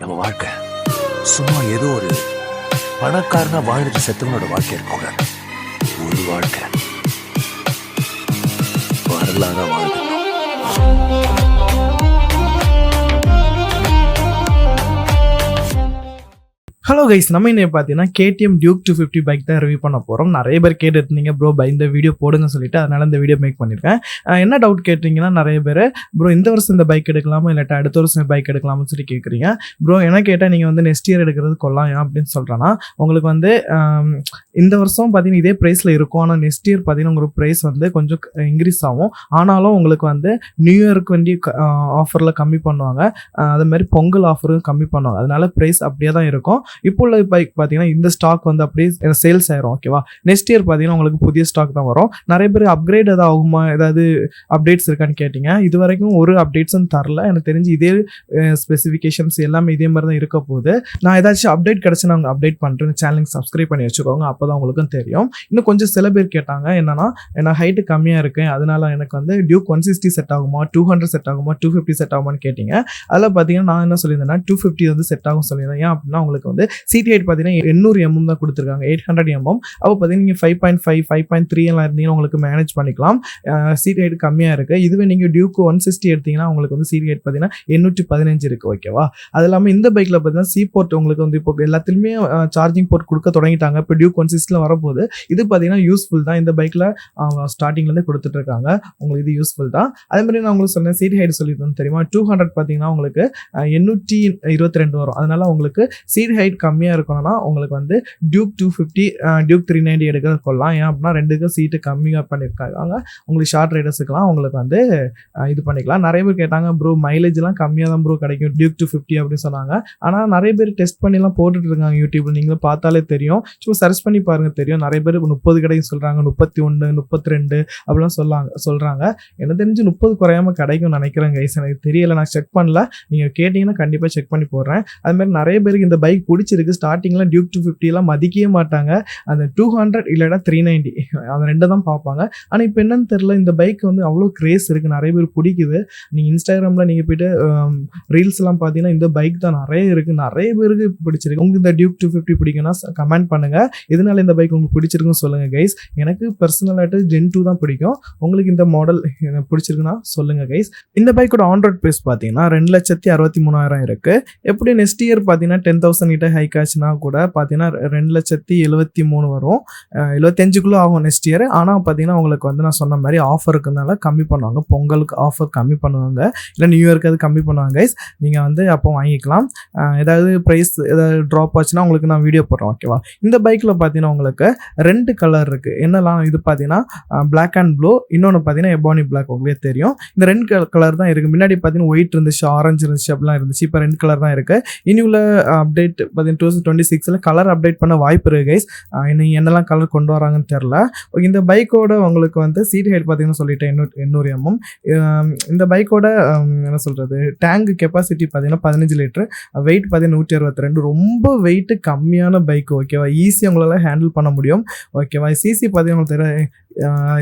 நம்ம வாழ்க்கை சும்மா ஏதோ ஒரு பணக்காரனா வாழ்ந்துட்டு செத்தவனோட வாழ்க்கை இருக்கக்கூடாது. ஒரு வாழ்க்கை வரலாறா வாழ்க்கை. ஹலோ கைஸ், நம்ம இன்னைக்கு பார்த்தீங்கன்னா KTM Duke 250 பைக் தான் ரிவ்யூ பண்ண போகிறோம். நிறைய பேர் கேட்டுருந்தீங்க ப்ரோ இந்த வீடியோ போடுங்க சொல்லிட்டு, அதனால இந்த வீடியோ மேக் பண்ணியிருக்கேன். என்ன டவுட் கேட்டிங்கன்னா, நிறைய பேர் ப்ரோ இந்த வருஷம் இந்த பைக் எடுக்கலாமா இல்லாட்டா அடுத்த வருஷம் பைக் எடுக்கலாம்னு சொல்லி கேட்குறீங்க. ப்ரோ என்ன கேட்டால் நீங்கள் வந்து நெக்ஸ்ட் இயர் எடுக்கிறது கொள்ளலாம் ஏன் அப்படின்னு சொல்கிறேன்னா, உங்களுக்கு வந்து இந்த வருஷம் பார்த்தீங்கன்னா இதே ப்ரைஸில் இருக்கும். ஆனால் நெக்ஸ்ட் இயர் பார்த்தீங்கன்னா உங்களுக்கு ப்ரைஸ் வந்து கொஞ்சம் இன்க்ரீஸ் ஆகும். ஆனாலும் உங்களுக்கு வந்து நியூ இயருக்கு வேண்டி ஆஃபரில் கம்மி பண்ணுவாங்க. அதுமாதிரி பொங்கல் ஆஃபரும் கம்மி பண்ணுவாங்க. அதனால ப்ரைஸ் அப்படியே தான் இருக்கும். இப்போ உள்ள பைக் பார்த்தீங்கன்னா இந்த ஸ்டாக் வந்து அப்படியே சேல்ஸ் ஆயிரும். ஓகேவா, நெக்ஸ்ட் இயர் பார்த்தீங்கன்னா உங்களுக்கு புதிய ஸ்டாக் தான் வரும். நிறைய பேர் அப்கிரேட் ஏதாவது ஆகுமா, ஏதாவது அப்டேட்ஸ் இருக்கான்னு கேட்டிங்க. இது வரைக்கும் ஒரு அப்டேட்ஸும் தரல. எனக்கு தெரிஞ்சு இதே ஸ்பெசிஃபிகேஷன்ஸ் எல்லாமே இதே மாதிரி தான் இருக்க போகுது. நான் ஏதாச்சும் அப்டேட் கிடச்சி நான் அப்டேட் பண்ணுறேன். சேனலுக்கு சப்ஸ்கிரைப் பண்ணி வச்சுக்கோங்க, அப்போ தான் உங்களுக்கும் தெரியும். இன்னும் கொஞ்சம் சில பேர் கேட்டாங்க, என்னன்னா நான் ஹைட்டு கம்மியாக இருக்கேன், அதனால எனக்கு வந்து டியூக் 160 செட் ஆகுமா, 200 செட் ஆகுமா, 250 செட் ஆகுமான்னு கேட்டிங்க. அதில் பார்த்தீங்கன்னா நான் என்ன சொல்லியிருந்தேன்னா 250 வந்து செட் ஆகும் சொல்லியிருந்தேன். ஏன் அப்படின்னா உங்களுக்கு வந்து சீட் ஹைட் பார்த்தீங்கன்னா 800 mm தான் கொடுத்துருக்காங்க, 800 mm. அப்போ பார்த்தீங்கன்னா நீங்கள் 5.5 5.3 எல்லாம் இருந்தீங்கன்னா உங்களுக்கு மேனேஜ் பண்ணிக்கலாம். சீட் ஹைட் கம்மியாக இருக்குது. இதுவே நீங்கள் டியூக் 160 எடுத்தீங்கன்னா உங்களுக்கு வந்து சீட் ஹைட் பார்த்தீங்கன்னா 815 இருக்குது. ஓகேவா, அது இல்லாமல் இந்த பைக்கில் பார்த்தீங்கன்னா சி போர்ட் உங்களுக்கு வந்து இப்போ எல்லாத்துலேயுமே சார்ஜிங் போர்ட் கொடுக்க தொடங்கிட்டாங்க. இப்போ டியூக் 160 வரப்போகுது. இது பார்த்தீங்கன்னா யூஸ்ஃபுல் தான். இந்த பைக்கில் ஸ்டார்டிங்லேருந்து கொடுத்துட்டு இருக்காங்க. உங்களுக்கு இது யூஸ்ஃபுல் தான். அதே மாதிரி நான் உங்களுக்கு சொன்னேன் சீட் ஹைட் சொல்லியிருந்தேன் தெரியுமா, 200 பார்த்தீங்கன்னா உங்களுக்கு 822 வரும். அதனால உங்களுக்கு சீட் ஹைட் கம்மியாக இருக்கணும்னா உங்களுக்கு வந்து டியூக் 250 டியூக் 390 எடுக்கிறது கொள்ளலாம். ஏன் அப்படின்னா ரெண்டுக்கும் சீட்டு கம்மியாக பண்ணியிருக்காங்க. உங்களுக்கு ஷார்ட் ரைடர்ஸுக்கெல்லாம் உங்களுக்கு வந்து இது பண்ணிக்கலாம். நிறைய பேர் கேட்டாங்க ப்ரோ மைலேஜ்லாம் கம்மியாக தான் ப்ரோ கிடைக்கும் டியூக் 250 அப்படின்னு சொன்னாங்க. ஆனால் நிறைய பேர் டெஸ்ட் பண்ணிலாம் போட்டுட்டு இருக்காங்க யூடியூப்ல, நீங்களும் பார்த்தாலே தெரியும். சும்மா சர்ச் பண்ணி பாருங்க தெரியும். நிறைய பேர் 30 கிடைக்கும் சொல்கிறாங்க, 31 32 அப்படிலாம் சொல்கிறாங்க. எனக்கு தெரிஞ்சு 30 குறையாம கிடைக்கும் நினைக்கிறேன் கைஸ். எனக்கு தெரியல, நான் செக் பண்ணல. நீங்கள் கேட்டிங்கன்னா கண்டிப்பாக செக் பண்ணி போடுறேன். அதுமாதிரி நிறைய பேருக்கு இந்த பைக் பிடிச்சிருக்கு. ஸ்டார்டிங்கில் டியூக் 250 மதிக்கவே மாட்டாங்க. அந்த 200 இல்லைனா 390 அந்த ரெண்டு தான் பார்ப்பாங்க. ஆனால் இப்போ என்னன்னு தெரியல, இந்த பைக் வந்து அவ்வளோ கிரேஸ் இருக்குது, நிறைய பேர் பிடிக்குது. நீங்கள் இன்ஸ்டாகிராமில் நீங்கள் போய்ட்டு ரீல்ஸ்லாம் பார்த்தீங்கன்னா இந்த பைக் தான் நிறைய இருக்குது, நிறைய பேருக்கு பிடிச்சிருக்கு. உங்களுக்கு இந்த டியூக் 250 பிடிக்குன்னா கமெண்ட் பண்ணுங்கள். இதனால இந்த பைக் உங்களுக்கு பிடிச்சிருக்குன்னு சொல்லுங்கள் கைஸ். எனக்கு பர்சனலாகிட்டு Gen 2 தான் பிடிக்கும். உங்களுக்கு இந்த மாடல் பிடிச்சிருக்குன்னா சொல்லுங்கள் கைஸ். இந்த பைக்கோட ஆன் ரோட் ப்ரைஸ் பார்த்தீங்கன்னா 2,63,000 இருக்குது. எப்படி நெக்ஸ்ட் இயர் பார்த்தீங்கன்னா 10,000 கிட்ட ஹைக் ஆச்சுன்னா கூட பார்த்தீங்கன்னா 2,73,000 வரும். 75 ஆகும் நெக்ஸ்ட் இயர். ஆனால் பார்த்தீங்கன்னா உங்களுக்கு வந்து நான் சொன்ன மாதிரி ஆஃபர் இருக்கிறதுனால கம்மி பண்ணுவாங்க. பொங்கலுக்கு ஆஃபர் கம்மி பண்ணுவாங்க, இல்லை நியூ இயர்க்கு அது கம்மி பண்ணுவாங்க கைஸ். நீங்கள் வந்து அப்போ வாங்கிக்கலாம். ஏதாவது ப்ரைஸ் ஏதாவது ட்ராப் ஆச்சுன்னா உங்களுக்கு நான் வீடியோ போடுறேன். ஓகேவா, இந்த பைக்கில் பார்த்தீங்கன்னா உங்களுக்கு 2 கலர் இருக்குது. என்னெல்லாம் இது பார்த்தீங்கன்னா பிளாக் அண்ட் ப்ளூ, இன்னொன்று பார்த்தீங்கன்னா எபானி பிளாக். உங்களுக்கு தெரியும் இந்த 2 கலர் தான் இருக்குது. முன்னாடி பார்த்தீங்கன்னா ஒயிட் இருந்துச்சு, ஆரஞ்சு இருந்துச்சு, அப்படிலாம் இருந்துச்சு. இப்போ 2 கலர் தான் இருக்குது. இனி உள்ள அப்டேட் பார்த்தீங்கன்னா 2026 கலர் அப்டேட் பண்ண வாய்ப்பு இருக்குது கைஸ். நீங்கள் என்னெல்லாம் கலர் கொண்டு வராங்கன்னு தெரில. இந்த பைக்கோட உங்களுக்கு வந்து சீட் ஹைட் பார்த்தீங்கன்னா சொல்லிட்டேன் 800 mm. இந்த பைக்கோட என்ன சொல்கிறது டேங்க் கெப்பாசிட்டி பார்த்தீங்கன்னா 15 லிட்டர், வெயிட் பார்த்தீங்கன்னா 162. ரொம்ப வெயிட் கம்மியான பைக். ஓகேவா, ஈஸியாக உங்களால் ஹேண்டில் பண்ண முடியும். ஓகேவா, சிசி பார்த்தீங்கன்னா உங்களுக்கு தெரியும்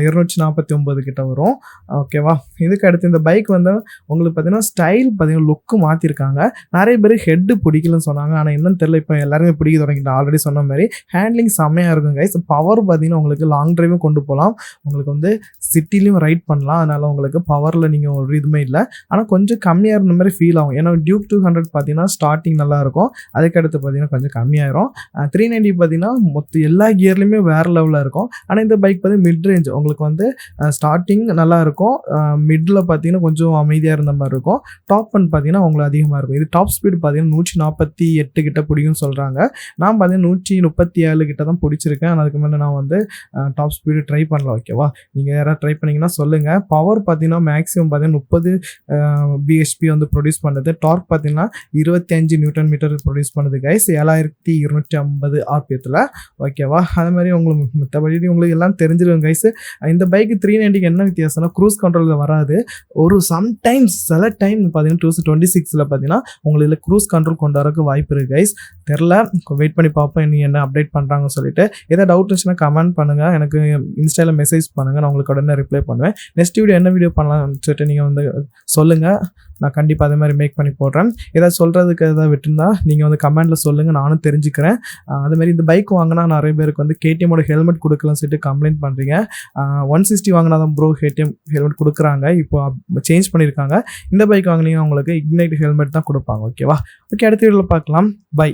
249 கிட்ட வரும். ஓகேவா, இதுக்கு அடுத்து இந்த பைக் வந்து உங்களுக்கு பார்த்தீங்கன்னா ஸ்டைல் பார்த்தீங்கன்னா லுக்கு மாற்றிருக்காங்க. நிறைய பேர் ஹெட்டு பிடிக்கலன்னு சொன்னாங்க, ஆனால் என்னன்னு தெரியல, இப்போ எல்லாருமே பிடிக்க தொடங்கிட்டு. ஆல்ரெடி சொன்ன மாதிரி ஹேண்ட்லிங் செம்மையாக இருக்கும் கைஸ். பவர் பார்த்தீங்கன்னா உங்களுக்கு லாங் டிரைவும் கொண்டு போகலாம், உங்களுக்கு வந்து சிட்டிலையும் ரைட் பண்ணலாம். அதனால் உங்களுக்கு பவரில் நீங்கள் ஒரு இதுவுமே இல்லை, ஆனால் கொஞ்சம் கம்மியாக இருந்த மாதிரி ஃபீல் ஆகும். ஏன்னா டியூக் 200 பார்த்தீங்கன்னா ஸ்டார்டிங் நல்லாயிருக்கும், அதுக்கடுத்து பார்த்தீங்கன்னா கொஞ்சம் கம்மியாயிரும். 390 பார்த்தீங்கன்னா மொத்த எல்லா கியர்லையுமே வேறு லெவலில் இருக்கும். ஆனால் இந்த பைக் பார்த்தீங்கன்னா மிட் ரேஞ்ச் உங்களுக்கு வந்து ஸ்டார்டிங் நல்லா இருக்கும், மிடில் பார்த்தீங்கன்னா கொஞ்சம் அமைதியாக இருந்த மாதிரி இருக்கும். டாப் அண்ட் பார்த்தீங்கன்னா உங்களுக்கு அதிகமாக இருக்கும். இது டாப் ஸ்பீடு பார்த்தீங்கன்னா 148 கிட்ட பிடிக்கும்னு சொல்கிறாங்க. நான் பார்த்தீங்கன்னா 137 கிட்ட தான் பிடிச்சிருக்கேன். அதுக்கு மேலே நான் வந்து டாப் ஸ்பீடு ட்ரை பண்ணல. ஓகேவா, நீங்கள் யாராவது ட்ரை பண்ணிங்கன்னா சொல்லுங்கள். பவர் பார்த்தீங்கன்னா மேக்ஸிமம் பார்த்தீங்கன்னா 30 bhp வந்து ப்ரொடியூஸ் பண்ணுது. டார்க் பார்த்தீங்கன்னா 25 Nm ப்ரொடியூஸ் பண்ணுது கைஸ், 7250 RPM. ஓகேவா, அது மாதிரி உங்களுக்கு மற்றபடி உங்களுக்கு எல்லாம் தெரிஞ்சிடும் கைஸ். இந்த பைக்கு 390 என்ன வித்தியாசம்னா க்ரூஸ் கண்ட்ரோலில் வராது. ஒரு சம்டைம்ஸ் சில டைம் பார்த்தீங்கன்னா 2026 பார்த்தீங்கன்னா உங்களுக்கு க்ரூஸ் கண்ட்ரோல் கொண்டு வரக்கு வாய்ப்பு இருக்குது கைஸ். தெரில, வெயிட் பண்ணி பார்ப்போம் இனி என்ன அப்டேட் பண்ணுறாங்கன்னு சொல்லிட்டு. ஏதாவது டவுட் இருந்துச்சுன்னா கமெண்ட் பண்ணுங்கள், எனக்கு இன்ஸ்டாவில் மெசேஜ் பண்ணுங்கள், நான் உங்களுக்கு உடனே ரிப்ளை பண்ணுவேன். நெக்ஸ்ட் வீடியோ என்ன வீடியோ பண்ணலாம்னு சொல்லிட்டு நீங்கள் வந்து சொல்லுங்கள். நான் கண்டிப்பாக அதே மாதிரி மேக் பண்ணி போடுறேன். ஏதாவது சொல்கிறதுக்கு ஏதாவது விட்டுருந்தா நீங்கள் வந்து கமெண்ட்டில் சொல்லுங்கள், நானும் தெரிஞ்சுக்கிறேன். அதுமாரி இந்த பைக் வாங்கினா நிறைய பேருக்கு வந்து கேடிஎம்மோட ஹெல்மெட் கொடுக்கலன்னு சொல்லிட்டு கம்ப்ளைண்ட் பண்ணுறீங்க. 160 வாங்கினா தான் ப்ரோ கேடிஎம் ஹெல்மெட் கொடுக்குறாங்க. இப்போ சேஞ்ச் பண்ணியிருக்காங்க. இந்த பைக் வாங்கினீங்க உங்களுக்கு இக்னைட் ஹெல்மெட் தான் கொடுப்பாங்க. ஓகேவா? ஓகே, அடுத்த வீடியோவில் பார்க்கலாம். பை.